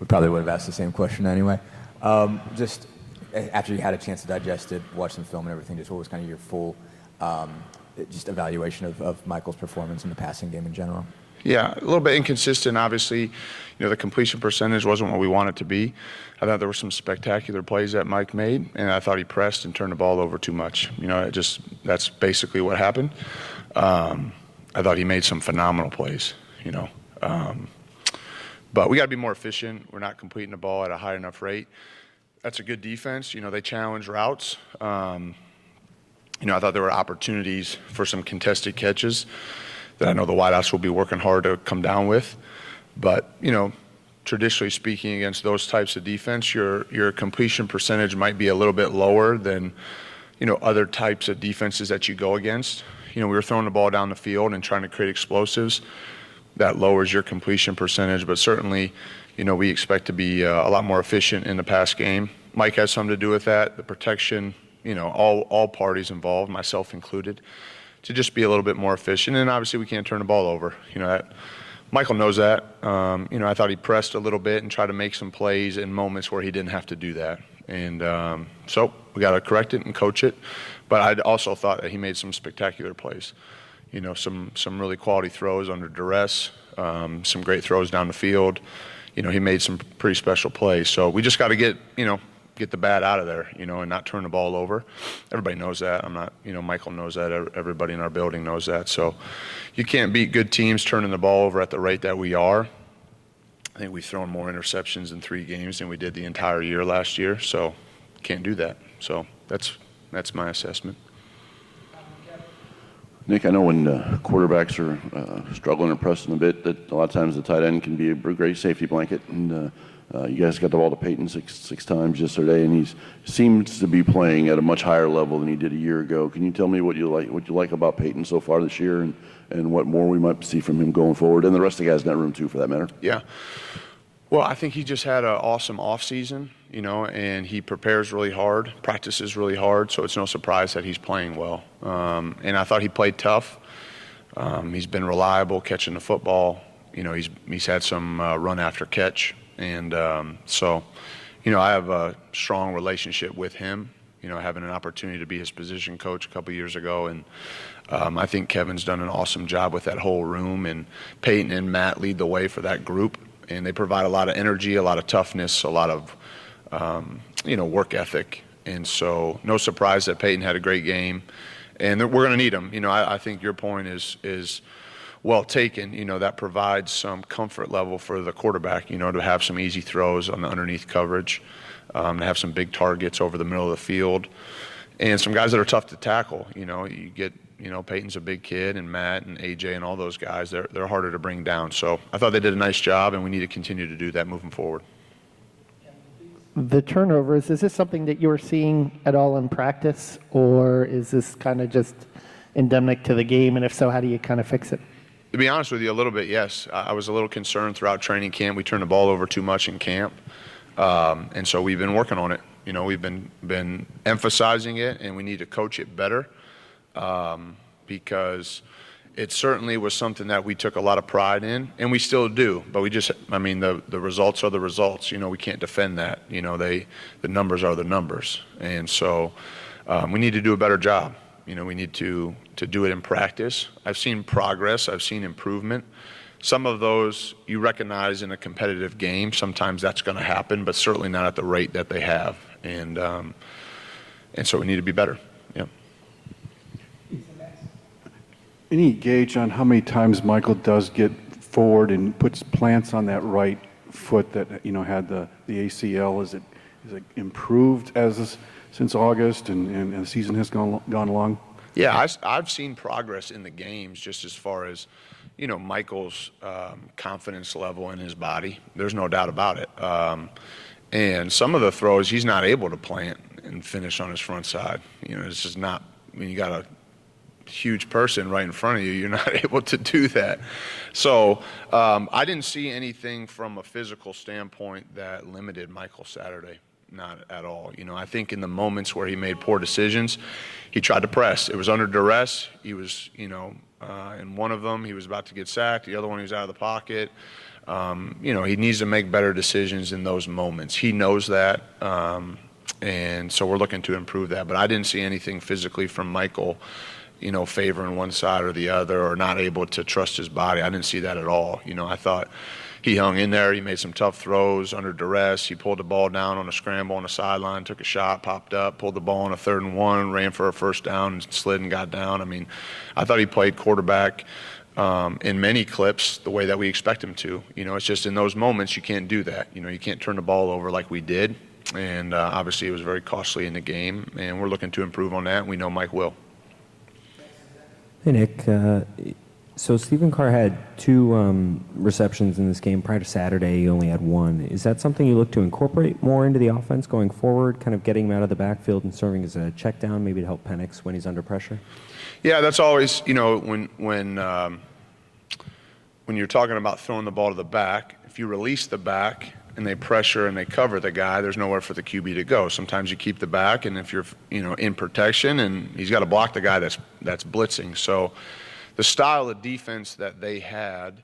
Probably would have asked the same question anyway. Just after you had a chance to digest it, watch some film and everything, just what was kind of your full just evaluation of Michael's performance in the passing game in general? Yeah, a little bit inconsistent, obviously. The completion percentage wasn't what we want it to be. I thought there were some spectacular plays that Mike made, and I thought he pressed and turned the ball over too much. That's basically what happened. I thought he made some phenomenal plays, But we got to be more efficient. We're not completing the ball at a high enough rate. That's a good defense. They challenge routes. I thought there were opportunities for some contested catches that I know the wideouts will be working hard to come down with. But, traditionally speaking, against those types of defense, your completion percentage might be a little bit lower than, other types of defenses that you go against. We were throwing the ball down the field and trying to create explosives. That lowers your completion percentage, but certainly, we expect to be a lot more efficient in the pass game. Mike has something to do with that, the protection, all parties involved, myself included, to just be a little bit more efficient. And obviously we can't turn the ball over. Michael knows that. I thought he pressed a little bit and tried to make some plays in moments where he didn't have to do that. And so we got to correct it and coach it. But I also thought that he made some spectacular plays. Some really quality throws under duress, some great throws down the field. He made some pretty special plays. So we just got to get the bad out of there, and not turn the ball over. Everybody knows that. Michael knows that. Everybody in our building knows that. So you can't beat good teams turning the ball over at the rate that we are. I think we've thrown more interceptions in 3 games than we did the entire year last year. So can't do that. So that's my assessment. Nick, I know when quarterbacks are struggling or pressing a bit, that a lot of times the tight end can be a great safety blanket. And you guys got the ball to Peyton six times yesterday, and he seems to be playing at a much higher level than he did a year ago. Can you tell me what you like about Peyton so far this year, and what more we might see from him going forward, and the rest of the guys in that room too, for that matter? Yeah. Well, I think he just had an awesome offseason, and he prepares really hard, practices really hard, so it's no surprise that he's playing well. And I thought he played tough. He's been reliable catching the football. He's had some run after catch. And so I have a strong relationship with him, having an opportunity to be his position coach a couple years ago. And I think Kevin's done an awesome job with that whole room, and Peyton and Matt lead the way for that group. And they provide a lot of energy, a lot of toughness, a lot of, work ethic. And so no surprise that Peyton had a great game. And we're going to need him. I think your point is well taken. That provides some comfort level for the quarterback, to have some easy throws on the underneath coverage, to have some big targets over the middle of the field, and some guys that are tough to tackle. You get Peyton's a big kid, and Matt and AJ and all those guys, they're harder to bring down. So I thought they did a nice job, and we need to continue to do that moving forward. The turnovers, is this something that you're seeing at all in practice, or is this kind of just endemic to the game? And if so, how do you kind of fix it? To be honest with you, a little bit, yes. I was a little concerned throughout training camp. We turned the ball over too much in camp, and so we've been working on it. We've been emphasizing it, and we need to coach it better. Because it certainly was something that we took a lot of pride in, and we still do. But the results are the results. We can't defend that. The numbers are the numbers, and so we need to do a better job. We need to do it in practice. I've seen progress. I've seen improvement. Some of those you recognize in a competitive game. Sometimes that's going to happen, but certainly not at the rate that they have, and so we need to be better. Yeah. Any gauge on how many times Michael does get forward and plants on that right foot that had the ACL? Is it improved since August and the season has gone along? Yeah, I've seen progress in the games, just as far as Michael's confidence level in his body. There's no doubt about it. And some of the throws he's not able to plant and finish on his front side. It's just not. You got a huge person right in front of you, you're not able to do that. So I didn't see anything from a physical standpoint that limited Michael Saturday. not at all. You know, I think in the moments where he made poor decisions, he tried to press. It was under duress. He was, in one of them, he was about to get sacked. The other one, he was out of the pocket. He needs to make better decisions in those moments. He knows that. And so we're looking to improve that. But I didn't see anything physically from Michael, favoring one side or the other or not able to trust his body. I didn't see that at all. I thought he hung in there. He made some tough throws under duress. He pulled the ball down on a scramble on the sideline, took a shot, popped up, pulled the ball on a 3rd and 1, ran for a first down, and slid and got down. I mean, I thought he played quarterback in many clips the way that we expect him to. It's just in those moments you can't do that. You can't turn the ball over like we did. And obviously it was very costly in the game, and we're looking to improve on that, and we know Mike will. Hey, Nick. So Stephen Carr had 2 receptions in this game. Prior to Saturday, he only had 1. Is that something you look to incorporate more into the offense going forward, kind of getting him out of the backfield and serving as a check down, maybe to help Penix when he's under pressure? Yeah, that's always, when you're talking about throwing the ball to the back, if you release the back and they pressure and they cover the guy, there's nowhere for the QB to go. Sometimes you keep the back, and if you're, in protection, and he's got to block the guy that's blitzing. So the style of defense that they had,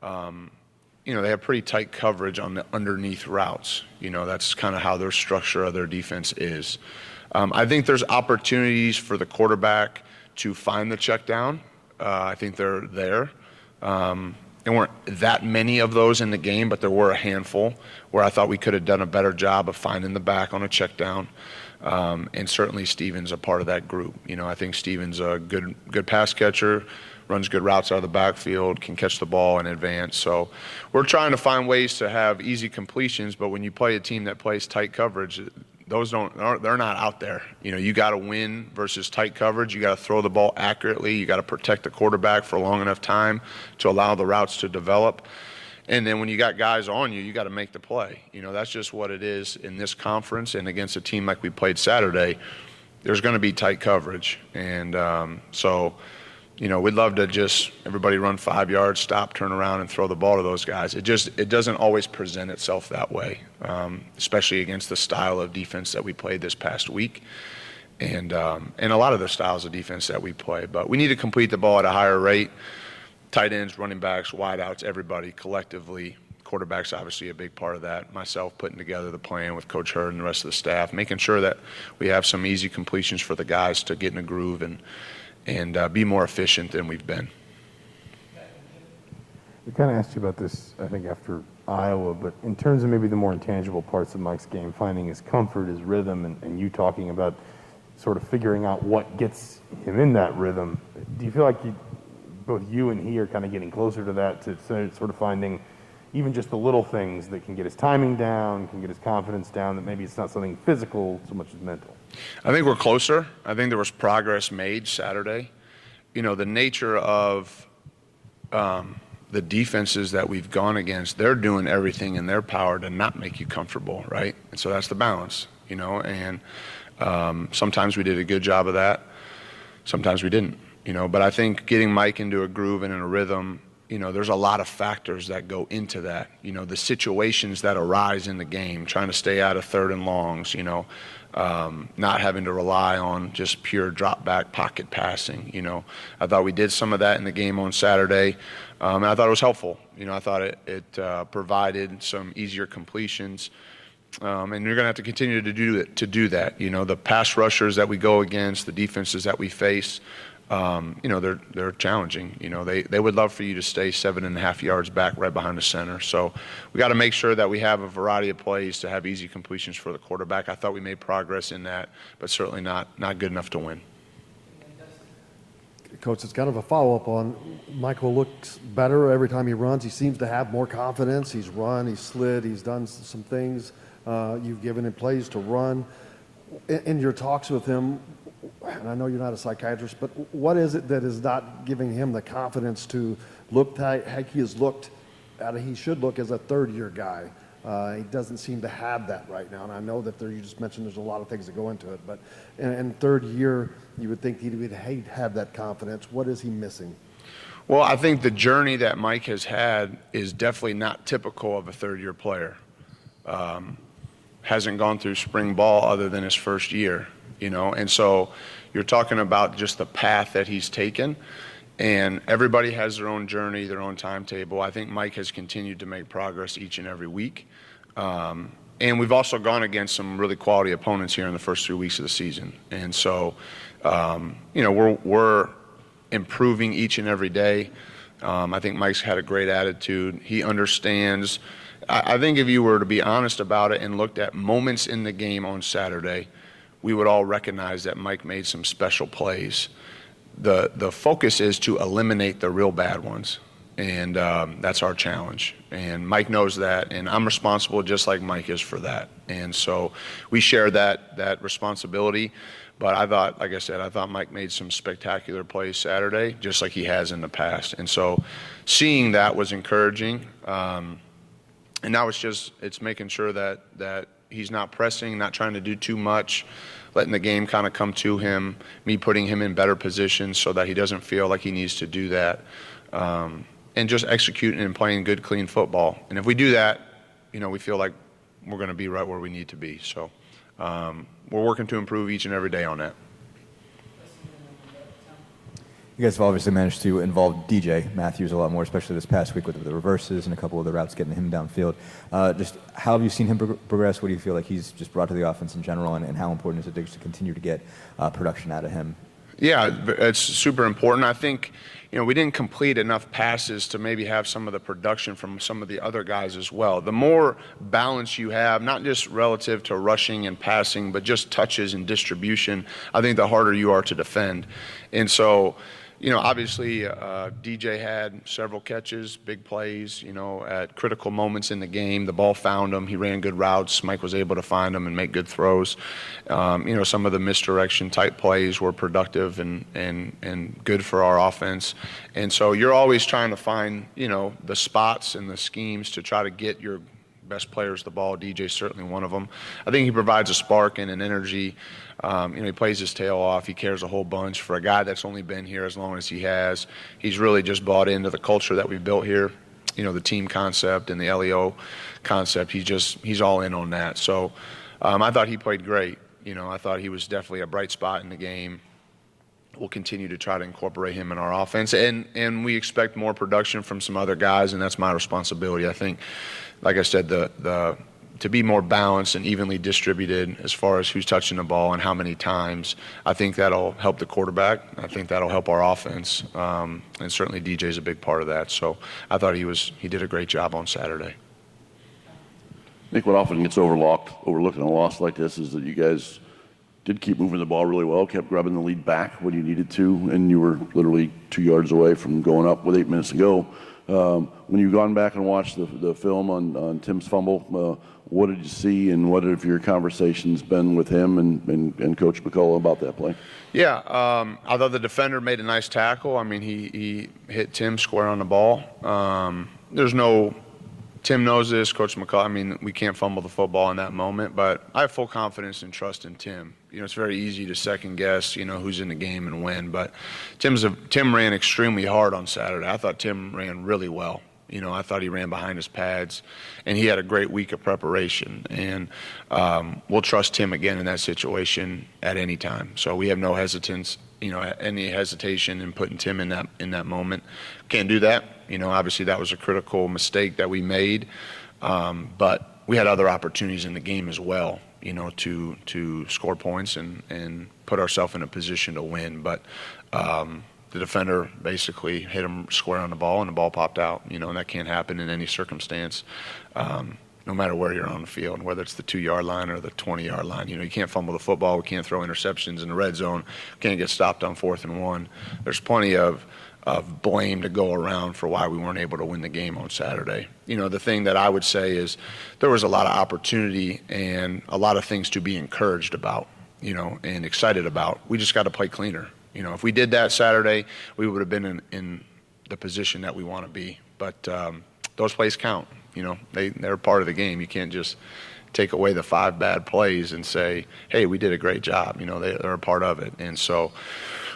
they have pretty tight coverage on the underneath routes. That's kind of how their structure of their defense is. I think there's opportunities for the quarterback to find the check down. I think they're there. There weren't that many of those in the game, but there were a handful where I thought we could have done a better job of finding the back on a check down. And certainly Steven's a part of that group. I think Steven's a good pass catcher, runs good routes out of the backfield, can catch the ball in advance. So we're trying to find ways to have easy completions, but when you play a team that plays tight coverage, they're not out there. You got to win versus tight coverage. You got to throw the ball accurately. You got to protect the quarterback for a long enough time to allow the routes to develop. And then when you got guys on you, you got to make the play. That's just what it is in this conference. And against a team like we played Saturday, there's going to be tight coverage. And we'd love to just everybody run 5 yards, stop, turn around, and throw the ball to those guys. It doesn't always present itself that way, especially against the style of defense that we played this past week, and a lot of the styles of defense that we play. But we need to complete the ball at a higher rate. Tight ends, running backs, wideouts, everybody collectively. Quarterback's obviously a big part of that. Myself putting together the plan with Coach Hurd and the rest of the staff, making sure that we have some easy completions for the guys to get in a groove and be more efficient than we've been. We kind of asked you about this, I think, after Iowa, but in terms of maybe the more intangible parts of Mike's game, finding his comfort, his rhythm, and you talking about sort of figuring out what gets him in that rhythm, do you feel like both you and he are kind of getting closer to that, to sort of finding even just the little things that can get his timing down, can get his confidence down, that maybe it's not something physical so much as mental? I think we're closer. I think there was progress made Saturday. The nature of the defenses that we've gone against, they're doing everything in their power to not make you comfortable, right? And so that's the balance, and sometimes we did a good job of that. Sometimes we didn't, but I think getting Mike into a groove and in a rhythm, there's a lot of factors that go into that. The situations that arise in the game, trying to stay out of 3rd and longs, not having to rely on just pure drop back pocket passing. I thought we did some of that in the game on Saturday, and I thought it was helpful. I thought it provided some easier completions, and you're going to have to continue to do that. The pass rushers that we go against, the defenses that we face, they're challenging. They would love for you to stay 7.5 yards back right behind the center. So we got to make sure that we have a variety of plays to have easy completions for the quarterback. I thought we made progress in that, but certainly not good enough to win. Coach, it's kind of a follow-up on Michael looks better every time he runs. He seems to have more confidence. He's run, he's slid, he's done some things. You've given him plays to run. In your talks with him, and I know you're not a psychiatrist, but what is it that is not giving him the confidence to look like he has looked at he should look as a third-year guy? He doesn't seem to have that right now, and I know that you just mentioned there's a lot of things that go into it, but in third year, you would think he'd have that confidence. What is he missing? Well, I think the journey that Mike has had is definitely not typical of a third-year player. hasn't gone through spring ball other than his first year, and so you're talking about just the path that he's taken, and everybody has their own journey, their own timetable. I think Mike has continued to make progress each and every week. And we've also gone against some really quality opponents here in the first 3 weeks of the season. And so, we're improving each and every day. I think Mike's had a great attitude. He understands. I think if you were to be honest about it and looked at moments in the game on Saturday, we would all recognize that Mike made some special plays. The focus is to eliminate the real bad ones. And that's our challenge. And Mike knows that, and I'm responsible just like Mike is for that. And so we share that responsibility. But I thought, like I said, Mike made some spectacular plays Saturday, just like he has in the past. And so seeing that was encouraging. And now it's making sure that he's not pressing, not trying to do too much, letting the game kind of come to him, me putting him in better positions so that he doesn't feel like he needs to do that. And just executing and playing good, clean football. And if we do that, we feel like we're going to be right where we need to be. So we're working to improve each and every day on that. You guys have obviously managed to involve DJ Matthews a lot more, especially this past week with the reverses and a couple of the routes getting him downfield. Just how have you seen him progress? What do you feel like he's just brought to the offense in general, and how important is it to continue to get production out of him? Yeah, it's super important. I think, we didn't complete enough passes to maybe have some of the production from some of the other guys as well. The more balance you have, not just relative to rushing and passing, but just touches and distribution, I think the harder you are to defend. And so, obviously DJ had several catches, big plays, at critical moments in the game. The ball found him. He ran good routes. Mike was able to find him and make good throws. Some of the misdirection type plays were productive and good for our offense. And so you're always trying to find, the spots and the schemes to try to get your best players the ball. DJ's certainly one of them. I think he provides a spark and an energy. He plays his tail off. He cares a whole bunch. For a guy that's only been here as long as he has, he's really just bought into the culture that we've built here. The team concept and the LEO concept. He's all in on that. So I thought he played great. I thought he was definitely a bright spot in the game. We'll continue to try to incorporate him in our offense, and we expect more production from some other guys, and that's my responsibility. I think, like I said, to be more balanced and evenly distributed as far as who's touching the ball and how many times, I think that'll help the quarterback. I think that'll help our offense, and certainly DJ's a big part of that. So I thought he did a great job on Saturday. Nick, what often gets overlooked in a loss like this is that you guys did keep moving the ball really well, kept grabbing the lead back when you needed to, and you were literally 2 yards away from going up with 8 minutes to go. When you've gone back and watched the film on Tim's fumble, what did you see, and what have your conversations been with him and Coach McCullough about that play? Yeah, although the defender made a nice tackle, he hit Tim square on the ball. Tim knows this, Coach McCullough. We can't fumble the football in that moment, but I have full confidence and trust in Tim. It's very easy to second guess, who's in the game and when, but Tim ran extremely hard on Saturday. I thought Tim ran really well. I thought he ran behind his pads, and he had a great week of preparation. And we'll trust Tim again in that situation at any time. So we have no hesitance, any hesitation in putting Tim in that moment. Can't do that. Obviously that was a critical mistake that we made, but we had other opportunities in the game as well, to score points and put ourselves in a position to win. But the defender basically hit him square on the ball, and the ball popped out, and that can't happen in any circumstance, no matter where you're on the field, whether it's the 2-yard line or the 20-yard line. You can't fumble the football. We can't throw interceptions in the red zone. Can't get stopped on 4th and 1. There's plenty of blame to go around for why we weren't able to win the game on Saturday. The thing that I would say is there was a lot of opportunity and a lot of things to be encouraged about, and excited about. We just got to play cleaner. If we did that Saturday, we would have been in the position that we want to be. But those plays count. They're part of the game. You can't just take away the 5 bad plays and say, hey, we did a great job. They're a part of it. And so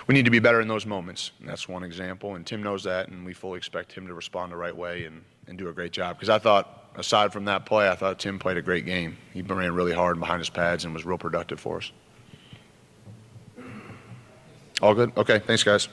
we need to be better in those moments. And that's one example, and Tim knows that, and we fully expect him to respond the right way and do a great job. Because I thought, aside from that play, I thought Tim played a great game. He ran really hard behind his pads and was real productive for us. All good? Okay, thanks, guys.